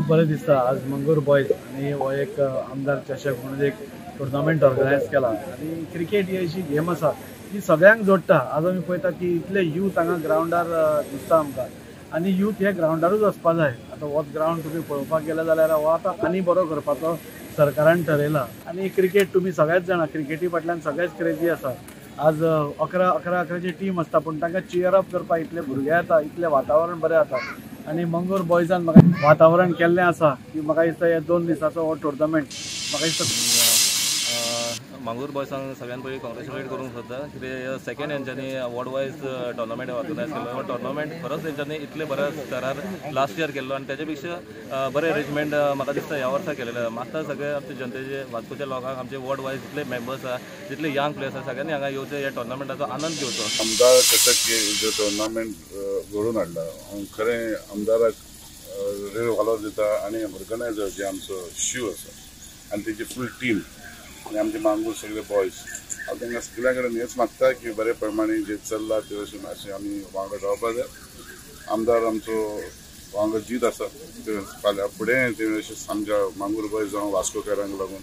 बरें दिसता आज मंगूर बॉयज आणि हो एक आमदार चषक म्हणून एक टुर्नामेंट ऑर्गनायज केला आणि क्रिकेट ही अशी गेम आसा जी सगळ्यांक जोडटा. आज आमी पळयता की इतले यूथ हांगा ग्राउंडार दिसता आमकां आणि यूथ हे ग्राउंडारूच वचपा जाय. आतां होच ग्राउंड तुमी पळोवपाक गेले जाल्यार हो आतां आनी बरो करपाचो सरकारान ठरयला. आणि क्रिकेट तुमी सगळेच जाणा क्रिकेटी फाटल्यान सगळेच क्रेजी आसा. आज 11-11ची टीम आसता पूण तांकां चियर अप करपाक इतले भुरगे येता, इतले वातावरण बरें जाता. आणि मंगूर बॉयजान म्हाका वातावरण केल्लें आसा की म्हाका दिसता हे 2 दिसाचो हो टुर्नामेंट म्हाका दिसता मंगूर बॉयजांक सगळ्यान पयलीं कॉंग्रेच्युलेट करूंक सोदता कित्याक सेकंड हेंच्यांनी वॉर्ड वायज टुर्नामेंट ऑर्गनायज केल्लो. हो टुर्नामेंट खरोच तेंच्यांनी इतले बऱ्या स्तरार लास्ट इयर केल्लो आणि त्याच्या पेक्षा बरें अरेंजमेंट म्हाका दिसता ह्या वर्सा केलेलें. मागता सगळे आमचे जनतेचे वास्कोच्या लोकांक आमचे वॉर्ड वायज जितले मेंबर्स आसा जितले यंग प्लेयर्स आसा सगळ्यांनी हांगा येवचें ह्या टुर्नामेंटाचो आनंद घेवचो. आमदार चषक जो टुर्नामेंट घडोवन हाडला खरें आमदाराक रेव वालो दिता आणि ऑर्गनायझर जे आमचो शिव आसा आनी तेजी फूल टीम आणि आमचे मांगूर सगळे बॉयज हांव तांकां सगळ्यां कडेन हेच मागता की बरे प्रमाणे जे चल्ला ते अशें आमी वांगडा रावपा जाय. आमदार आमचो वांगडा जीत आसा फाल्यां फुडें ते अशें आमच्या मांगूर बॉयज जावं वास्कोकारांक लागून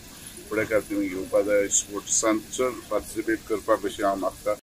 फुडेकार तेमी घेवपा जाय. स्पोर्ट्सान चड पार्टिसिपेट करपा कशें हांव मागता.